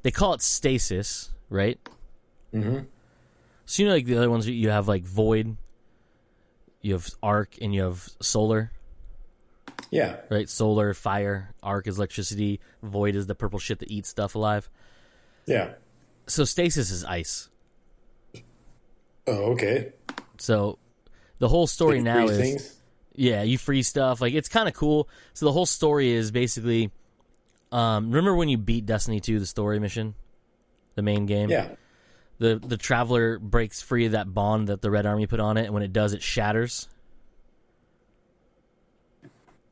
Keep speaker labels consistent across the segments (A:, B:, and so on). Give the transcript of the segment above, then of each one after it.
A: they call it stasis, right?
B: Mm-hmm.
A: So you know, like the other ones, you have like void, you have arc, and you have solar.
B: Yeah.
A: Right? Solar, fire, arc is electricity, void is the purple shit that eats stuff alive.
B: Yeah.
A: So stasis is ice.
B: Oh, okay.
A: So the whole story now is...
B: Things?
A: Yeah, you freeze stuff. Like, it's kind of cool. So the whole story is basically... remember when you beat Destiny 2, the story mission? The main game?
B: Yeah.
A: The Traveler breaks free of that bond that the Red Army put on it, and when it does, it shatters.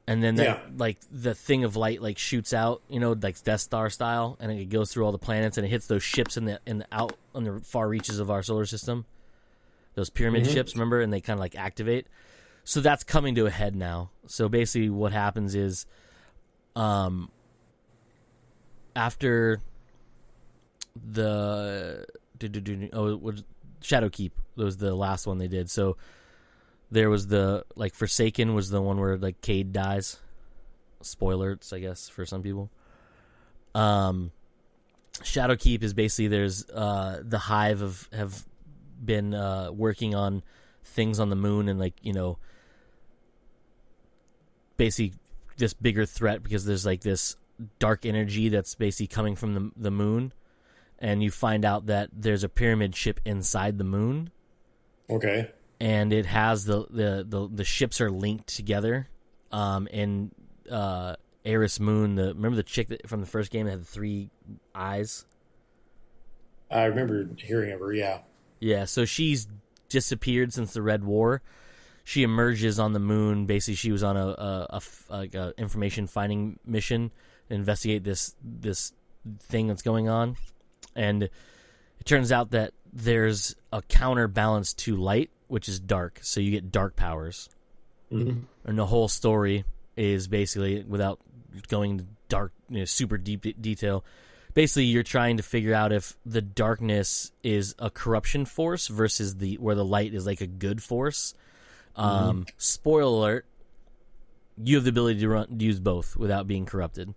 A: And then that, like, the thing of light, like, shoots out, you know, like Death Star style, and it goes through all the planets, and it hits those ships in the out on the far reaches of our solar system. Those pyramid ships, remember? And they kind of, like, activate. So that's coming to a head now. So basically what happens is, after the Shadowkeep was the last one they did. So there was the, like, Forsaken was the one where, like, Cade dies. Spoilers, I guess, for some people. Shadowkeep is basically there's the Hive have been working on things on the moon and, like, you know, basically this bigger threat because there's, like, this dark energy that's basically coming from the moon, and you find out that there's a pyramid ship inside the moon. Okay. And it has the ships are linked together. And Eris Moon, remember the chick from the first game that had the 3 eyes?
B: I remember hearing of her, yeah. Yeah,
A: so she's disappeared since the Red War. She emerges on the moon. Basically, she was on a information finding mission to investigate this thing that's going on. And it turns out that there's a counterbalance to light, which is dark. So you get dark powers. Mm-hmm. And the whole story is basically, without going into dark, super deep detail, basically you're trying to figure out if the darkness is a corruption force versus where the light is like a good force. Spoiler alert, you have the ability to use both without being corrupted.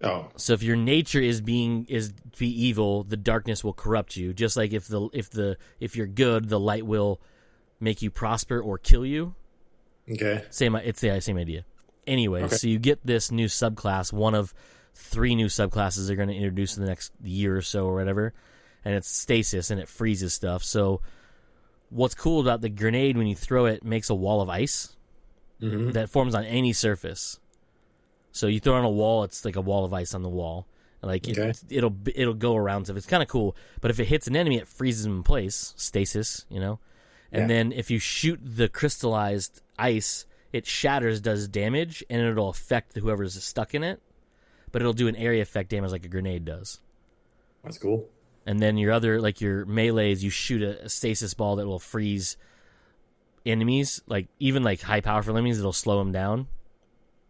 A: Oh. So if your nature is be evil, the darkness will corrupt you. Just like if you're good, the light will make you prosper or kill you. Okay. It's the same idea. Anyway, okay. So you get this new subclass, one of 3 new subclasses they're going to introduce in the next year or so or whatever, and it's stasis and it freezes stuff. So what's cool about the grenade, when you throw it, makes a wall of ice that forms on any surface. So you throw it on a wall, it's like a wall of ice on the wall. Like it'll go around stuff. It's kind of cool. But if it hits an enemy, it freezes them in place. Stasis, you know. And then if you shoot the crystallized ice, it shatters, does damage, and it'll affect whoever's stuck in it. But it'll do an area effect damage like a grenade does.
B: That's cool.
A: And then your melees, you shoot a stasis ball that will freeze enemies, like even like high powerful enemies, it'll slow them down.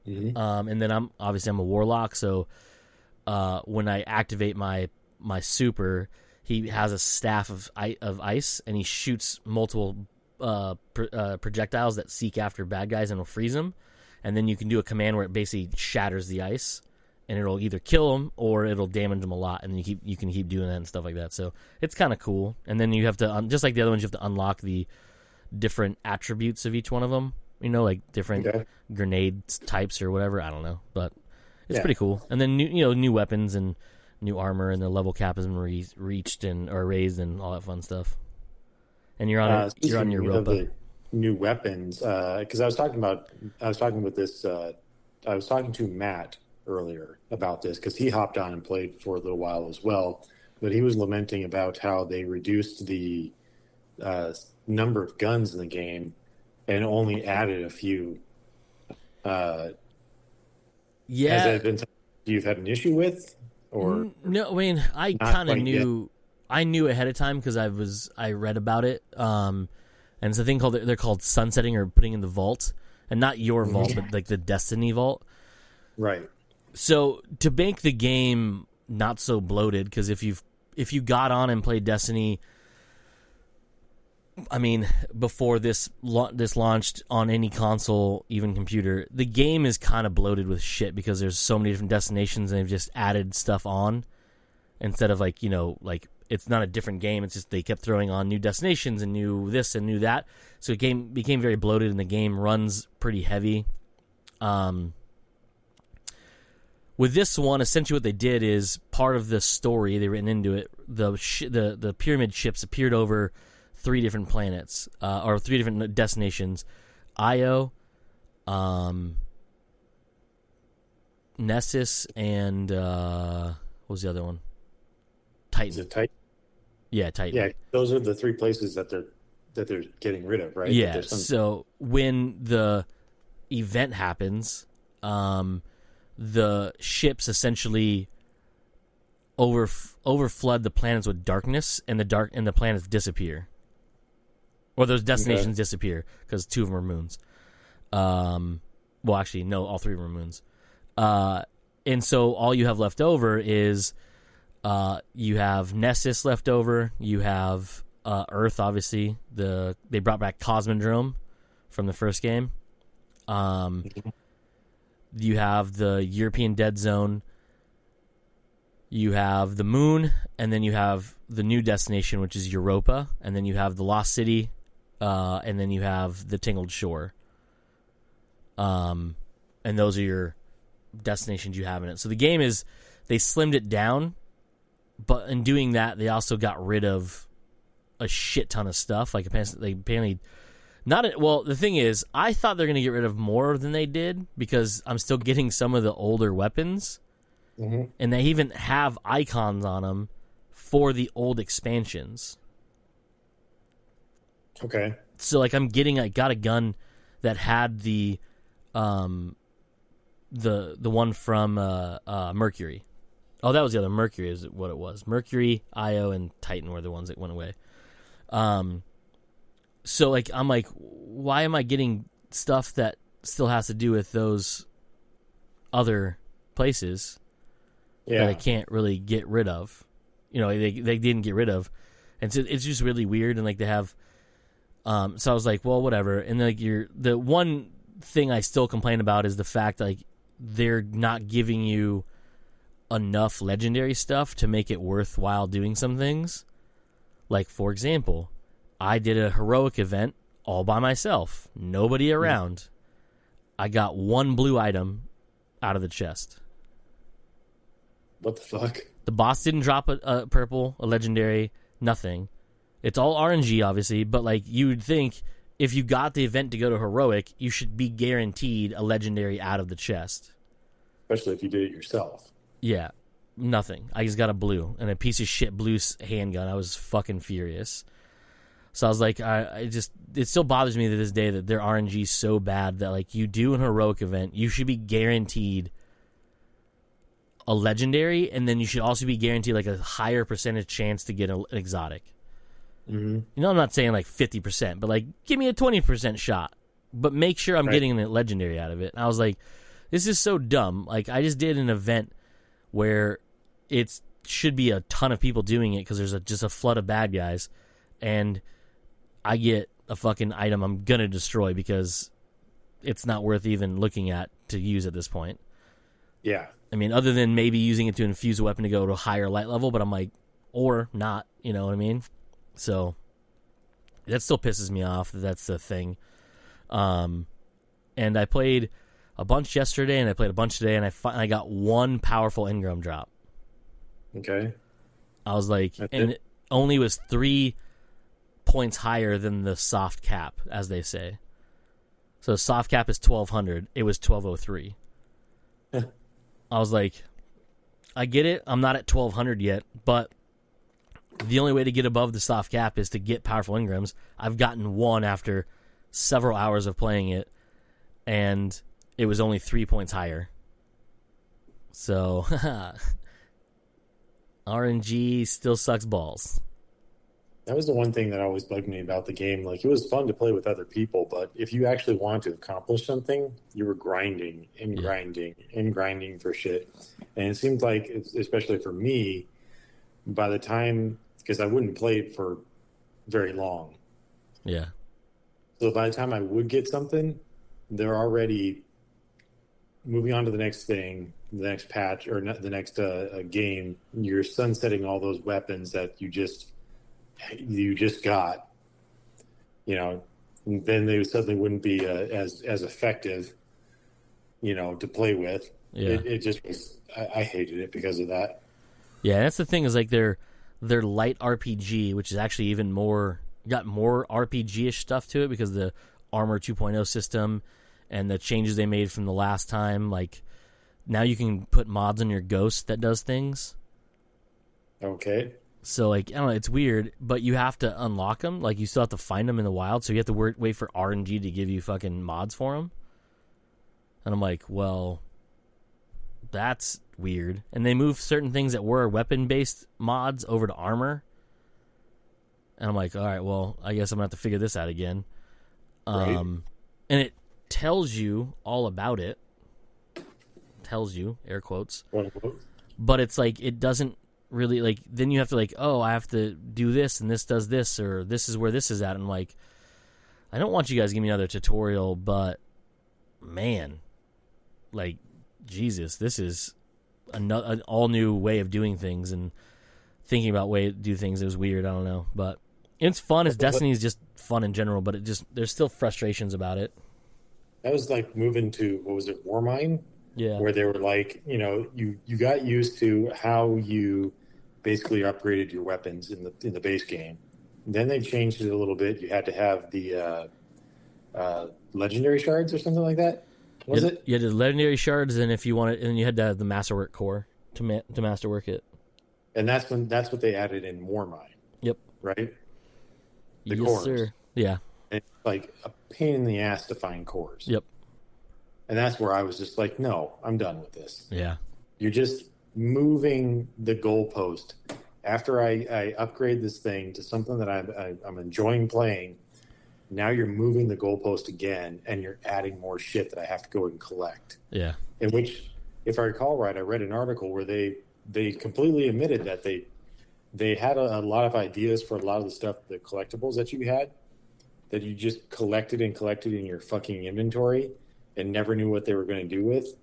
A: Mm-hmm. And then I'm a warlock, so when I activate my super, he has a staff of ice, and he shoots multiple projectiles that seek after bad guys and will freeze them. And then you can do a command where it basically shatters the ice, and it'll either kill them or it'll damage them a lot. And you can keep doing that and stuff like that. So it's kind of cool. And then you have to just like the other ones, you have to unlock the different attributes of each one of them. You know, like different grenade types or whatever. I don't know, but it's pretty cool. And then new weapons and new armor, and the level cap has been reached or raised and all that fun stuff. And you're on your Europa.
B: New weapons, because I was talking to Matt earlier about this because he hopped on and played for a little while as well, but he was lamenting about how they reduced the number of guns in the game and only added a few. Has that been something you've had an issue with? Or
A: no, I mean, I kind of knew. I knew ahead of time because I read about it. And it's a thing they're called sunsetting or putting in the vault, and not your vault, but like the Destiny vault.
B: Right.
A: So to make the game not so bloated, because if you got on and played Destiny, I mean, before this launched on any console, even computer, the game is kind of bloated with shit because there's so many different destinations and they've just added stuff on. instead of like, like it's not a different game. It's just they kept throwing on new destinations and new this and new that. So the game became very bloated and the game runs pretty heavy. With this one, essentially what they did is part of the story they written into it. The pyramid ships appeared over 3 different planets, or 3 different destinations: Io, Nessus, and what was the other one? Titan.
B: Is it Titan?
A: Yeah, Titan.
B: Yeah, those are the 3 places that they're getting rid of, right?
A: Yeah. So when the event happens, the ships essentially overflood the planets with darkness, and the planets disappear, or those destinations disappear because 2 of them are moons. Well, actually, no, all 3 of them are moons. And so all you have left over is you have Nessus left over. You have Earth, obviously. They brought back Cosmodrome from the first game. You have the European Dead Zone. You have the Moon, and then you have the new destination, which is Europa, and then you have the Lost City, and then you have the Tingled Shore. And those are your destinations you have in it. So the game they slimmed it down, but in doing that, they also got rid of a shit ton of stuff. Like apparently the thing is, I thought they're going to get rid of more than they did because I'm still getting some of the older weapons, and they even have icons on them for the old expansions.
B: Okay.
A: So like I got a gun that had the one from Mercury. Oh, that was the other. Mercury is what it was. Mercury, Io, and Titan were the ones that went away. So like I'm like, why am I getting stuff that still has to do with those other places that I can't really get rid of? They didn't get rid of, and so it's just really weird. And like they have, so I was like, well, whatever. And like the one thing I still complain about is the fact like they're not giving you enough legendary stuff to make it worthwhile doing some things. Like for example, I did a heroic event all by myself, nobody around. I got 1 blue item out of the chest.
B: What the fuck?
A: The boss didn't drop a purple, a legendary, nothing. It's all RNG, obviously, but like you would think if you got the event to go to heroic, you should be guaranteed a legendary out of the chest.
B: Especially if you did it yourself.
A: Yeah, nothing. I just got a blue and a piece of shit blue handgun. I was fucking furious. So I was like, it still bothers me to this day that their RNG is so bad that like you do an heroic event, you should be guaranteed a legendary, and then you should also be guaranteed like a higher percentage chance to get an exotic. Mm-hmm. I'm not saying like 50%, but like give me a 20% shot, but make sure I'm getting a legendary out of it. And I was like, this is so dumb. Like I just did an event where it should be a ton of people doing it because there's just a flood of bad guys, and I get a fucking item I'm gonna destroy because it's not worth even looking at to use at this point.
B: Yeah.
A: I mean, other than maybe using it to infuse a weapon to go to a higher light level, but I'm like, or not, you know what I mean? So that still pisses me off. That's the thing. And I played a bunch yesterday, and I played a bunch today, and I got 1 powerful engram drop.
B: Okay.
A: I was like, and it only was 3 points higher than the soft cap, as they say. So soft cap is 1200. It was 1203. I was like, I get it. I'm not at 1200 yet, but the only way to get above the soft cap is to get powerful engrams. I've gotten 1 after several hours of playing it, and it was only 3 points higher. So RNG still sucks balls.
B: That was the one thing that always bugged me about the game. Like, it was fun to play with other people, but if you actually wanted to accomplish something, you were grinding and grinding and grinding for shit. And it seemed like, especially for me, by the time, because I wouldn't play it for very long.
A: Yeah.
B: So by the time I would get something, they're already moving on to the next thing, the next patch or the next game, you're sunsetting all those weapons that you just got. Then they suddenly wouldn't be as effective, to play with.
A: Yeah.
B: It just was. I hated it because of that.
A: Yeah, that's the thing is like their light RPG, which is actually even got more RPG-ish stuff to it because the Armor 2.0 system and the changes they made from the last time. Like now you can put mods on your Ghost that does things.
B: Okay.
A: So like I don't know, it's weird, but you have to unlock them. Like you still have to find them in the wild, so you have to wait for RNG to give you fucking mods for them. And I'm like, well, that's weird. And they move certain things that were weapon-based mods over to armor. And I'm like, all right, well, I guess I'm going to have to figure this out again.
B: Right.
A: And it tells you all about it. Tells you, air quotes. But it's like, it doesn't really, like, then you have to, like, oh, I have to do this, and this does this, or this is where this is at. And I'm like, I don't want you guys to give me another tutorial, but, man, like, Jesus, this is an all-new way of doing things, and thinking about way to do things is weird. I don't know, but it's fun. Destiny is just fun in general, but there's still frustrations about it.
B: That was like moving to, what was it, Warmine?
A: Yeah.
B: Where they were like, you got used to how you basically upgraded your weapons in the base game. Then they changed it a little bit. You had to have the legendary shards or something like that. Was it?
A: You had the legendary shards, and if you wanted, and you had to have the masterwork core to masterwork it.
B: And that's what they added in Warmine.
A: Yep.
B: Right. The
A: yes,
B: cores.
A: Sir. Yeah.
B: And it's like a pain in the ass to find cores.
A: Yep.
B: And that's where I was just like, no, I'm done with this.
A: Yeah.
B: You're just moving the goalpost. After I upgrade this thing to something that I'm enjoying playing, now you're moving the goalpost again, and you're adding more shit that I have to go and collect.
A: Yeah.
B: In which, if I recall right, I read an article where they completely admitted that they had a lot of ideas for a lot of the stuff, the collectibles that you had, that you just collected in your fucking inventory and never knew what they were going to do with.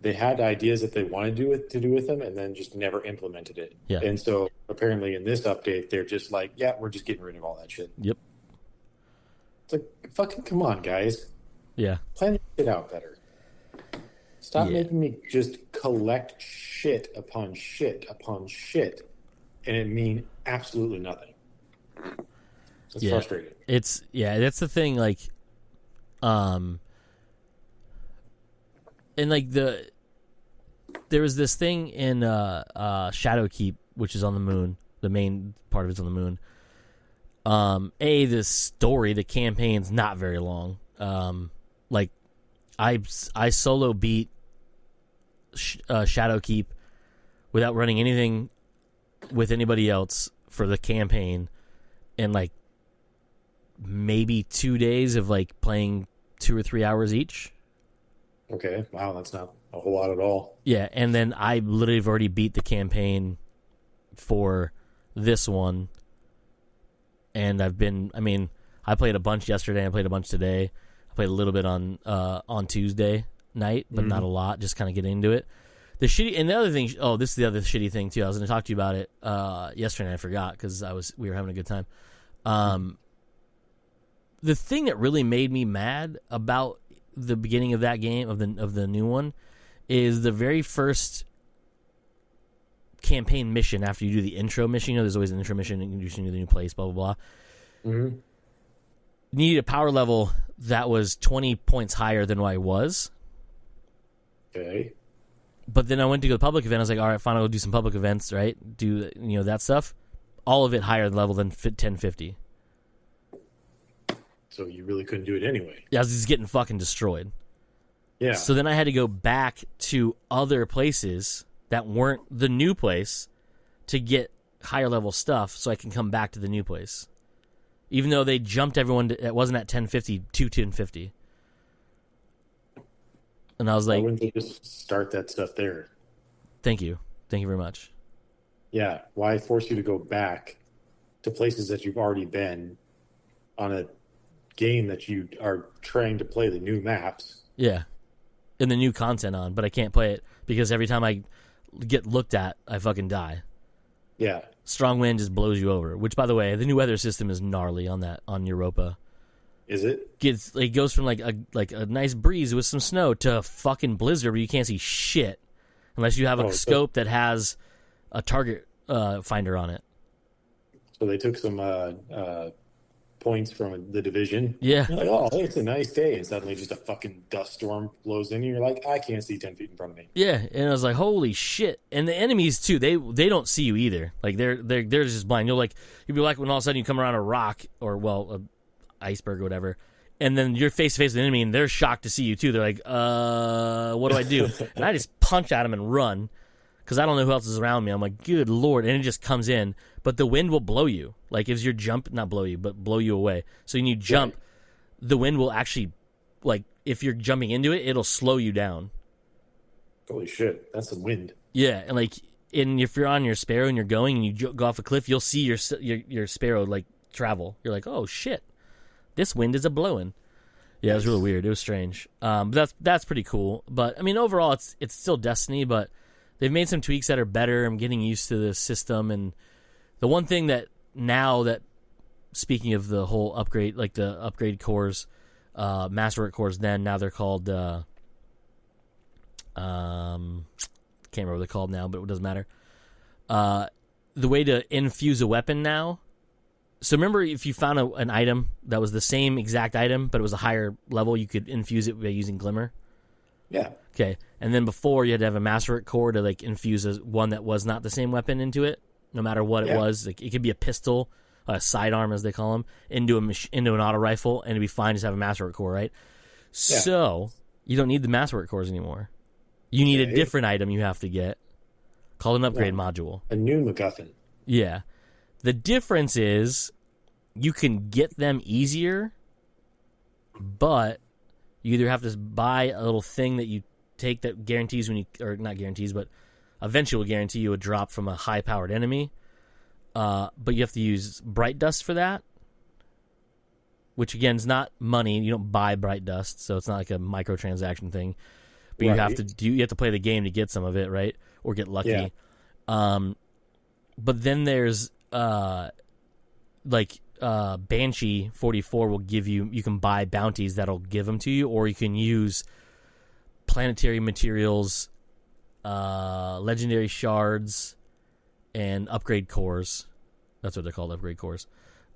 B: They had ideas that they wanted to do with them, and then just never implemented it.
A: Yeah.
B: And so apparently in this update, they're just like, yeah, we're just getting rid of all that shit.
A: Yep.
B: It's like, fucking come on, guys.
A: Yeah.
B: Plan your shit out better. Stop making me just collect shit upon shit upon shit, and it mean absolutely nothing. It's frustrating.
A: That's the thing, like, and like there was this thing in Shadowkeep, which is on the moon. The main part of it's on the moon. The story, the campaign's not very long. Like I solo beat Shadowkeep without running anything with anybody else for the campaign in like maybe 2 days of like playing 2 or 3 hours each.
B: Okay, wow, that's not a whole lot at all.
A: Yeah, and then I literally have already beat the campaign for this one. And I played a bunch yesterday, I played a bunch today. I played a little bit on Tuesday night, but not a lot, just kind of get into it. The other thing, this is the other shitty thing too. I was going to talk to you about it yesterday and I forgot because we were having a good time. The thing that really made me mad about the beginning of that game, of the new one, is the very first campaign mission after you do the intro mission. There's always an intro mission and you do the new place, blah, blah, blah.
B: Mm-hmm.
A: You need a power level that was 20 points higher than what I was.
B: Okay.
A: But then I went to go to the public event. I was like, all right, fine, I'll go do some public events, right? Do, that stuff. All of it higher level than 1050.
B: So you really couldn't do it anyway.
A: Yeah, I was just getting fucking destroyed.
B: Yeah.
A: So then I had to go back to other places that weren't the new place to get higher level stuff so I can come back to the new place. Even though they jumped everyone that wasn't at 1050 to 1050. And I was like,
B: why wouldn't they just start that stuff there?
A: Thank you very much.
B: Yeah, why force you to go back to places that you've already been on a game that you are trying to play the new maps?
A: Yeah. And the new content on, but I can't play it because every time I get looked at, I fucking die.
B: Yeah.
A: Strong wind just blows you over. Which, by the way, the new weather system is gnarly on Europa.
B: Is it?
A: It goes from like a nice breeze with some snow to a fucking blizzard where you can't see shit unless you have a scope that has a target finder on it.
B: So they took some points from the division.
A: Yeah.
B: You're like, oh, it's a nice day, and suddenly just a fucking dust storm blows in, and you're like, I can't see 10 feet in front of me.
A: Yeah, and I was like, holy shit! And the enemies too, they don't see you either. Like they're just blind. You'll be like when all of a sudden you come around a rock or a iceberg or whatever, and then you're face to face with an enemy, and they're shocked to see you too. They're like, what do I do? And I just punch at them and run because I don't know who else is around me. I'm like, good lord, and it just comes in. But the wind will blow you. Like, if your jump, not blow you, but blow you away. So when you jump, the wind will actually, like, if you're jumping into it, it'll slow you down.
B: Holy shit, that's some wind.
A: Yeah, and if you're on your Sparrow and you're going and you go off a cliff, you'll see your Sparrow, like, travel. You're like, oh, shit, this wind is a-blowing. Yeah, it was really weird. It was strange. But that's pretty cool. But, I mean, overall, it's still Destiny, but they've made some tweaks that are better. I'm getting used to the system, and the one thing that now that, speaking of the whole upgrade, like the upgrade cores, Masterwork cores, now they're called, can't remember what they're called now, but it doesn't matter. The way to infuse a weapon now, so remember if you found an item that was the same exact item, but it was a higher level, you could infuse it by using Glimmer?
B: Yeah.
A: Okay, and then before you had to have a Masterwork core to like infuse one that was not the same weapon into it. No matter what it was, like it could be a pistol, a sidearm as they call them, into an auto rifle, and it'd be fine just have a Masterwork core, right? Yeah. So you don't need the Masterwork cores anymore. You need a different item you have to get called an upgrade module.
B: A new MacGuffin.
A: Yeah. The difference is you can get them easier, but you either have to buy a little thing that you take that guarantees or not guarantees, but eventually will guarantee you a drop from a high-powered enemy. But you have to use Bright Dust for that, which, again, is not money. You don't buy Bright Dust, so it's not like a microtransaction thing. But you have to play the game to get some of it, right? Or get lucky. Yeah. But then there's, Banshee 44 will give you can buy bounties that'll give them to you, or you can use planetary materials, legendary shards, and upgrade cores. That's what they're called, upgrade cores.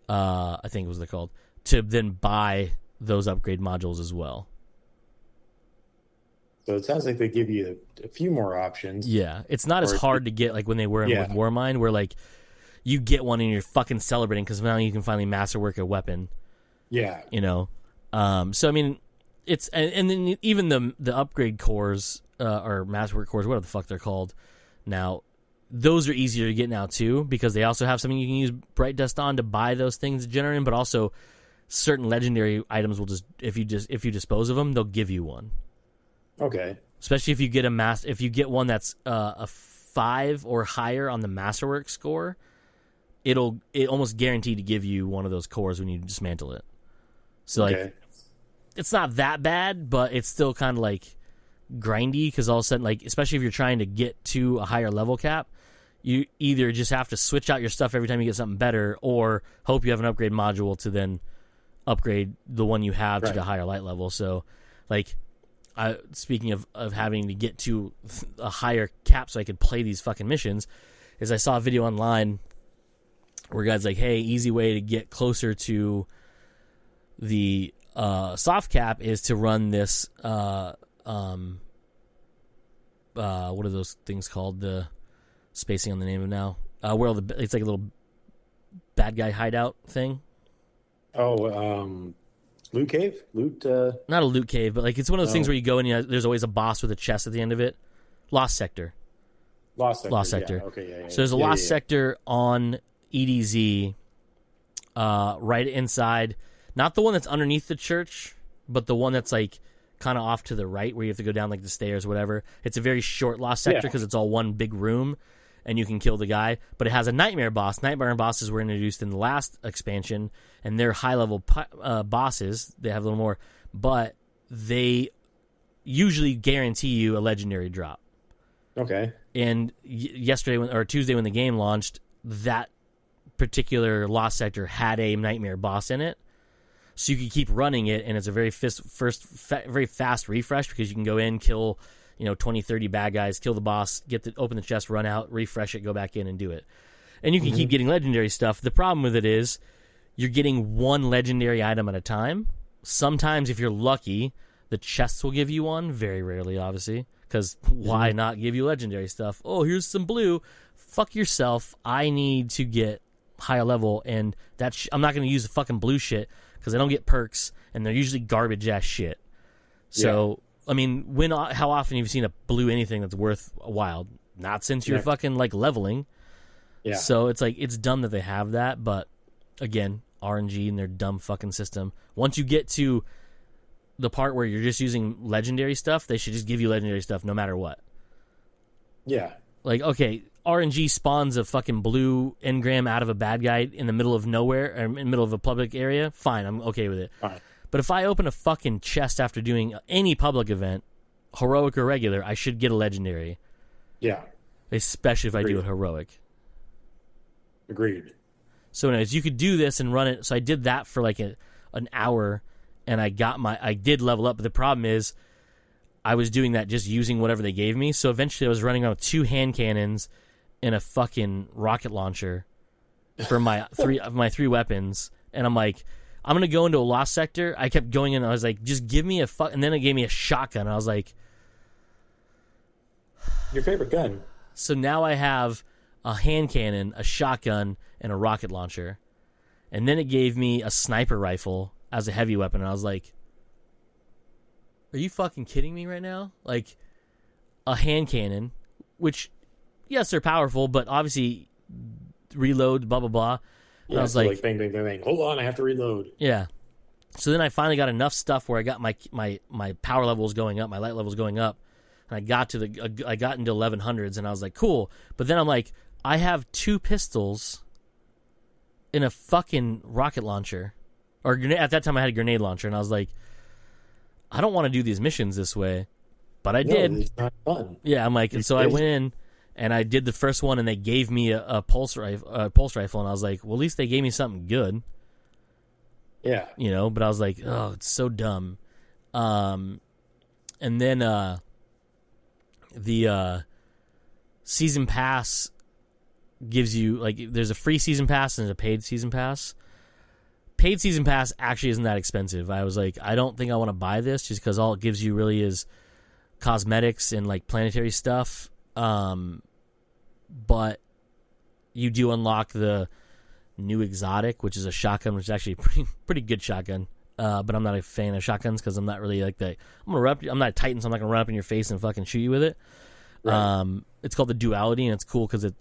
A: I think it was they're called. To then buy those upgrade modules as well.
B: So it sounds like they give you a few more options.
A: Yeah, it's not as hard to get like when they were in with Warmind, where like you get one and you're fucking celebrating because now you can finally masterwork a weapon.
B: Yeah,
A: So I mean, it's and then even the upgrade cores or masterwork cores, whatever the fuck they're called now, those are easier to get now too because they also have something you can use Bright Dust on to buy those things to generate, but also certain legendary items will just if you dispose of them, they'll give you one.
B: Okay.
A: Especially if you get if you get one that's a 5 or higher on the Masterwork score, it almost guaranteed to give you one of those cores when you dismantle it. So like, it's not that bad, but it's still kind of like grindy because all of a sudden, like especially if you're trying to get to a higher level cap, you either just have to switch out your stuff every time you get something better, or hope you have an upgrade module to then upgrade the one you have to the higher light level. So like. Speaking of having to get to a higher cap so I could play these fucking missions, is I saw a video online where guys like, hey, easy way to get closer to the soft cap is to run this what are those things called? The spacing on the name of now. Where it's like a little bad guy hideout thing.
B: Loot cave?
A: Not a loot cave, but like it's one of those things where you go and there's always a boss with a chest at the end of it. Lost Sector.
B: Lost Sector.
A: Yeah.
B: Okay, yeah.
A: So there's a Lost Sector on EDZ, right inside. Not the one that's underneath the church, but the one that's like kind of off to the right where you have to go down like the stairs or whatever. It's a very short Lost Sector because it's all one big room. And you can kill the guy, but it has a nightmare boss. Nightmare bosses were introduced in the last expansion, and they're high-level bosses. They have a little more, but they usually guarantee you a legendary drop.
B: Okay.
A: And yesterday or Tuesday when the game launched, that particular Lost Sector had a nightmare boss in it. So you can keep running it, and it's a very very fast refresh because you can go in, kill 20, 30 bad guys, kill the boss, open the chest, run out, refresh it, go back in and do it. And you can keep getting legendary stuff. The problem with it is you're getting one legendary item at a time. Sometimes, if you're lucky, the chests will give you one. Very rarely, obviously, because why not give you legendary stuff? Oh, here's some blue. Fuck yourself. I need to get higher level, and I'm not going to use the fucking blue shit because I don't get perks, and they're usually garbage ass shit. So, I mean, how often have you seen a blue anything that's worth a while? Not since you're fucking like leveling. Yeah. So it's like it's dumb that they have that, but again, RNG and their dumb fucking system. Once you get to the part where you're just using legendary stuff, they should just give you legendary stuff no matter what.
B: Yeah.
A: Like, okay, RNG spawns a fucking blue engram out of a bad guy in the middle of nowhere, or in the middle of a public area. Fine, I'm okay with it.
B: Fine.
A: But if I open a fucking chest after doing any public event, heroic or regular, I should get a legendary.
B: Yeah.
A: Especially if I do a heroic.
B: Agreed.
A: So anyways, you could do this and run it. So I did that for like an hour, and I did level up. But the problem is I was doing that just using whatever they gave me. So eventually I was running around with 2 hand cannons and a fucking rocket launcher for my three weapons. And I'm like, I'm going to go into a Lost Sector. I kept going in, and I was like, just give me and then it gave me a shotgun. I was like,
B: your favorite gun.
A: So now I have a hand cannon, a shotgun, and a rocket launcher. And then it gave me a sniper rifle as a heavy weapon. And I was like, are you fucking kidding me right now? Like, a hand cannon, which, yes, they're powerful, but obviously reload, blah, blah, blah. And I was like,
B: bang, bang, bang, bang. Hold on, I have to reload.
A: Yeah. So then I finally got enough stuff where I got my power levels going up, my light levels going up. And I got into 1100s, and I was like, cool. But then I'm like, I have 2 pistols in a fucking rocket launcher. Or at that time I had a grenade launcher, and I was like, I don't want to do these missions this way. But I did.
B: It's not fun.
A: Yeah, I'm like, so I went in, and I did the first one, and they gave me a pulse rifle, and I was like, well, at least they gave me something good.
B: Yeah.
A: But I was like, oh, it's so dumb. And then the season pass gives you, like, there's a free season pass and there's a paid season pass. Paid season pass actually isn't that expensive. I was like, I don't think I want to buy this just because all it gives you really is cosmetics and like planetary stuff. But you do unlock the new exotic, which is a shotgun, which is actually a pretty good shotgun. But I'm not a fan of shotguns because I'm not really like that. I'm not a Titan, so I'm not gonna run up in your face and fucking shoot you with it. Right. It's called the Duality, and it's cool because it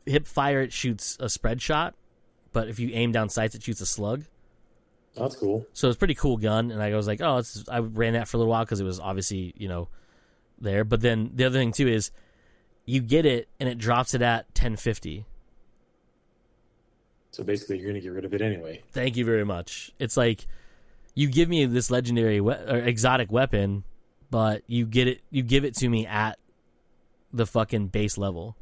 A: hip fire, it shoots a spread shot, but if you aim down sights, it shoots a slug.
B: That's cool.
A: So it's a pretty cool gun, and I was like, oh, I ran that for a little while because it was obviously there. But then the other thing too is you get it and it drops it at 1050.
B: So basically, you're gonna get rid of it anyway.
A: Thank you very much. It's like you give me this legendary or exotic weapon, but you give it to me at the fucking base level.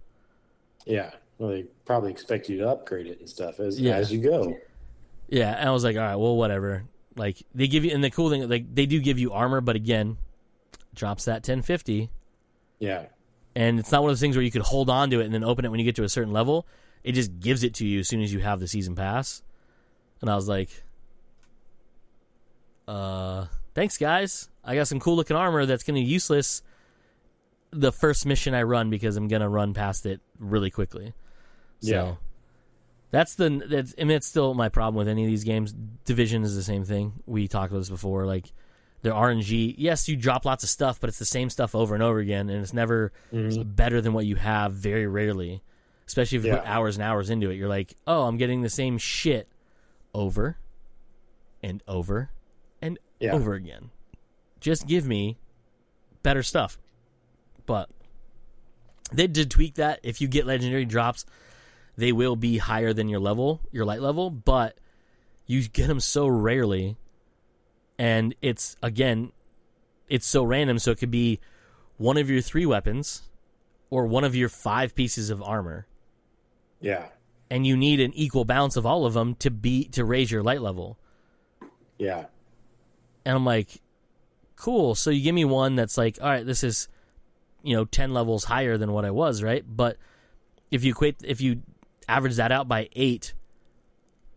B: Yeah. Well, they probably expect you to upgrade it and stuff as you go.
A: Yeah, and I was like, all right, well, whatever. Like, they give you, and the cool thing, like, they do give you armor, but again, drops that 1050.
B: Yeah.
A: And it's not one of those things where you could hold on to it and then open it when you get to a certain level. It just gives it to you as soon as you have the season pass. And I was like, thanks, guys. I got some cool looking armor that's going to be useless the first mission I run because I'm going to run past it really quickly. So,
B: yeah.
A: It's still my problem with any of these games. Division is the same thing. We talked about this before. Like, their RNG, yes, you drop lots of stuff, but it's the same stuff over and over again, and it's never better than what you have very rarely. Especially if you put hours and hours into it. You're like, oh, I'm getting the same shit over and over and over again. Just give me better stuff. But they did tweak that. If you get legendary drops, they will be higher than your light level, but you get them so rarely, and it's so random, so it could be one of your 3 weapons, or one of your 5 pieces of armor.
B: Yeah.
A: And you need an equal balance of all of them to raise your light level.
B: Yeah.
A: And I'm like, cool. So you give me one that's like, all right, this is, 10 levels higher than what I was, right? But if you average that out by 8,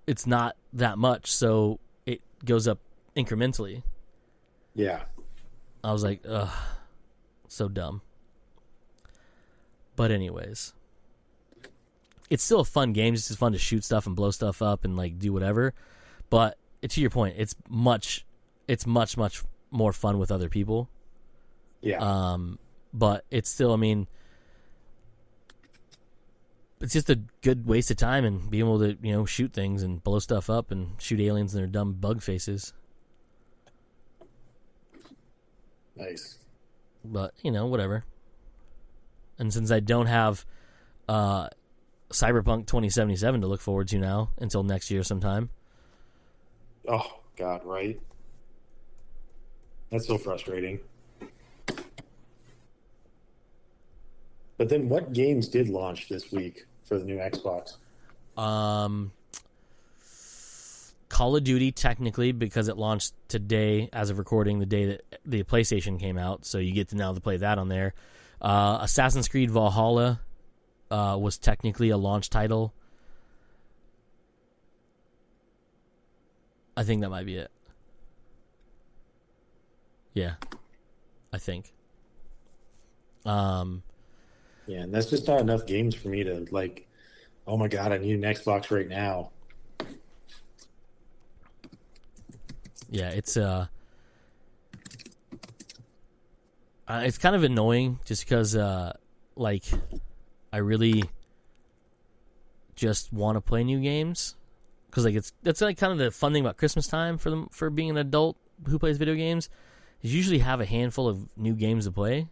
A: it's not that much. So it goes up incrementally.
B: Yeah.
A: I was like, ugh, so dumb. But anyways, it's still a fun game. It's just fun to shoot stuff and blow stuff up and like do whatever. But to your point, it's much more fun with other people.
B: Yeah.
A: But it's still, I mean, it's just a good waste of time and being able to, shoot things and blow stuff up and shoot aliens in their dumb bug faces.
B: Nice.
A: But, whatever. And since I don't have Cyberpunk 2077 to look forward to now until next year sometime.
B: Oh, God, right? That's so frustrating. But then what games did launch this week for the new Xbox?
A: Call of Duty, technically, because it launched today as of recording, the day that the PlayStation came out, so you get to now to play that on there. Assassin's Creed Valhalla was technically a launch title. I think that might be it. Yeah, I think.
B: Yeah, and that's just not enough games for me to like, oh my God, I need an Xbox right now.
A: Yeah, it's kind of annoying just because like I really just want to play new games because like that's like kind of the fun thing about Christmas time for being an adult who plays video games is you usually have a handful of new games to play.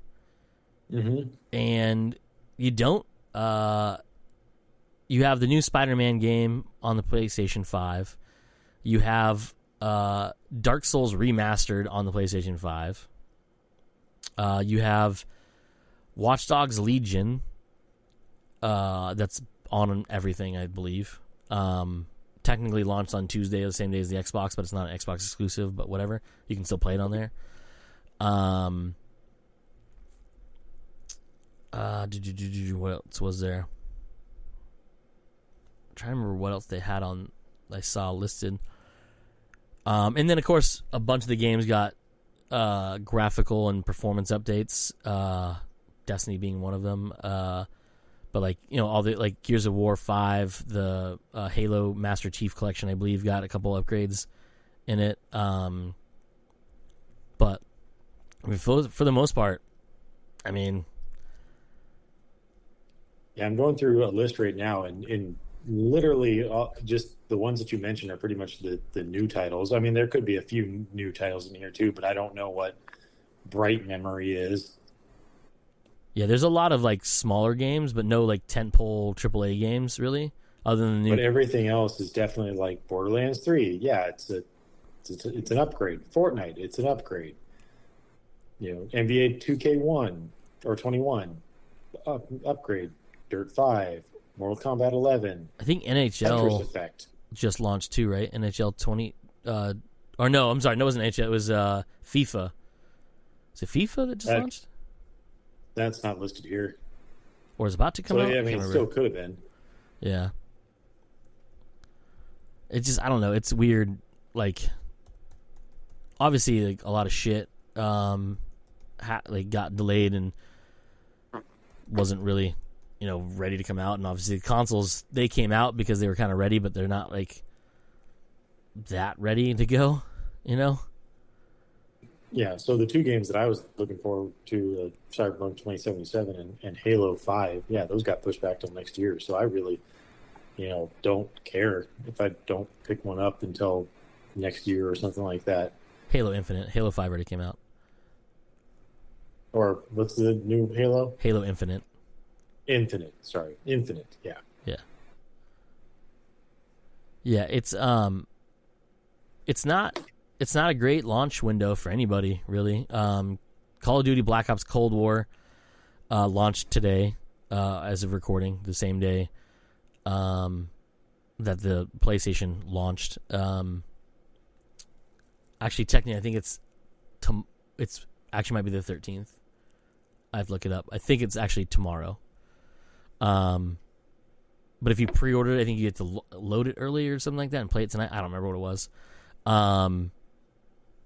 B: Mm-hmm.
A: And you don't. You have the new Spider-Man game on the PlayStation 5. You have Dark Souls Remastered on the PlayStation 5. You have Watch Dogs Legion. That's on everything, I believe. Technically launched on Tuesday, the same day as the Xbox, but it's not an Xbox exclusive, but whatever. You can still play it on there. What else was there? I'm trying to remember what else they had on. I saw listed. And then of course a bunch of the games got graphical and performance updates. Destiny being one of them. But like all the like Gears of War 5, the Halo Master Chief Collection, I believe, got a couple upgrades in it. But I mean, for the most part, I mean.
B: Yeah, I'm going through a list right now, and literally just the ones that you mentioned are pretty much the new titles. I mean, there could be a few new titles in here too, but I don't know what Bright Memory is.
A: Yeah, there's a lot of like smaller games, but no like tentpole AAA games really. Other than the new.
B: But everything else is definitely like Borderlands 3. Yeah, it's an upgrade. Fortnite, it's an upgrade. NBA 2K1 or 21 upgrade. Dirt 5, Mortal Kombat 11.
A: I think NHL just launched too, right? NHL 20. Or no, I'm sorry. No, it wasn't NHL. It was FIFA. Is it FIFA that just launched?
B: That's not listed here.
A: Or is about to come out?
B: Yeah, I mean, it still could have been.
A: Yeah. It's just, I don't know. It's weird. Like, obviously, like a lot of shit got delayed and wasn't really ready to come out. And obviously the consoles, they came out because they were kind of ready, but they're not like that ready to go,
B: Yeah, so the two games that I was looking forward to, Cyberpunk 2077 and Halo 5, yeah, those got pushed back till next year. So I really, don't care if I don't pick one up until next year or something like that.
A: Halo Infinite. Halo 5 already came out.
B: Or what's the new Halo?
A: Halo Infinite.
B: Infinite, yeah.
A: Yeah. Yeah, it's not a great launch window for anybody, really. Call of Duty Black Ops Cold War launched today as of recording, the same day that the PlayStation launched. Actually, technically, I think it's actually might be the 13th. I have to look it up. I think it's actually tomorrow. But if you pre-order it, I think you get to load it early or something like that and play it tonight. I don't remember what it was.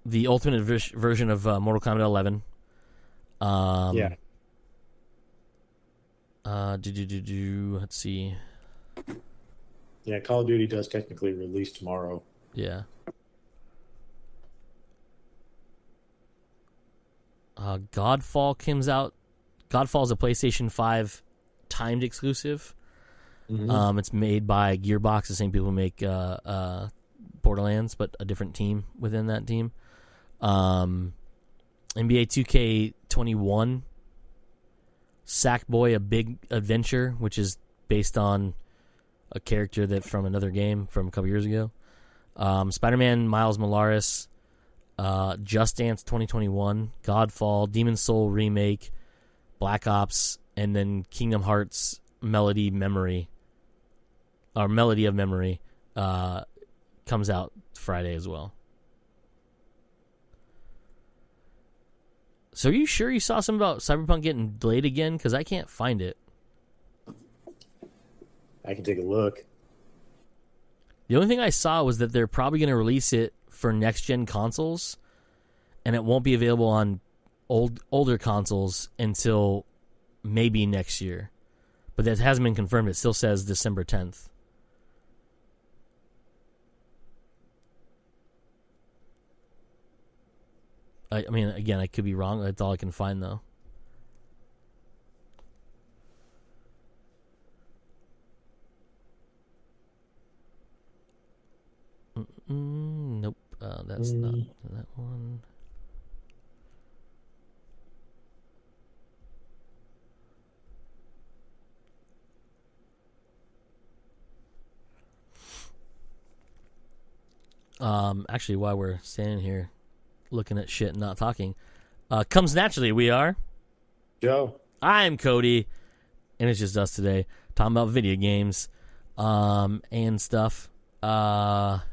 A: The ultimate version of Mortal Kombat 11.
B: Yeah.
A: Let's see.
B: Yeah, Call of Duty does technically release tomorrow.
A: Yeah. Godfall comes out. Godfall is a PlayStation 5 timed exclusive. Mm-hmm. It's made by Gearbox, the same people who make Borderlands, but a different team within that team. NBA 2K21, Sackboy: A Big Adventure, which is based on a character that from another game from a couple years ago. Spider-Man Miles Morales, Just Dance 2021, Godfall, Demon's Soul remake, Black Ops, and then Kingdom Hearts Melody of Memory comes out Friday as well. So are you sure you saw something about Cyberpunk getting delayed again? Because I can't find it.
B: I can take a look.
A: The only thing I saw was that they're probably going to release it for next-gen consoles, and it won't be available on older consoles until maybe next year. But that hasn't been confirmed. It still says December 10th. I mean, again, I could be wrong. That's all I can find, though. Nope. That's not that one. Actually, while we're standing here looking at shit and not talking, comes naturally. We are
B: Joe.
A: I'm Cody, and it's just us today talking about video games, and stuff. Well,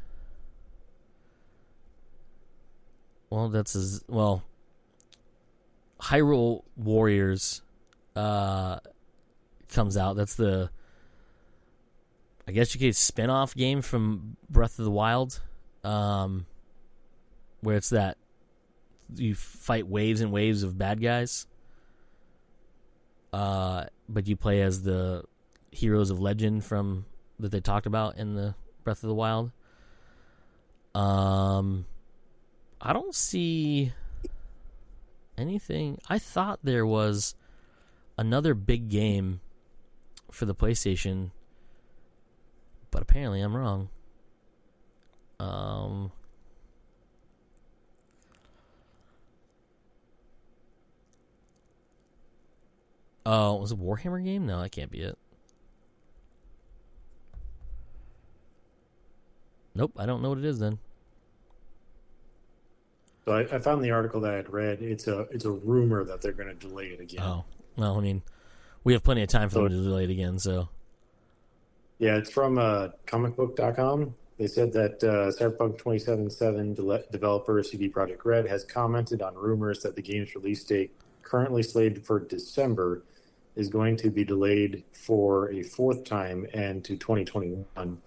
A: Hyrule Warriors comes out. That's the, I guess you could spin-off game from Breath of the Wild, where it's that you fight waves and waves of bad guys, but you play as the heroes of legend from that they talked about in the Breath of the Wild. I don't see anything. I thought there was another big game for the PlayStation, but apparently I'm wrong. Oh, was it a Warhammer game? No, that can't be it. Nope, I don't know what it is then.
B: So I found the article that I had read. It's a rumor that they're going to delay it again.
A: Oh, well, I mean, we have plenty of time for them to delay it again, so.
B: Yeah, it's from comicbook.com. They said that Cyberpunk 2077 developer CD Projekt Red has commented on rumors that the game's release date, currently slated for December, is going to be delayed for a fourth time and to 2021.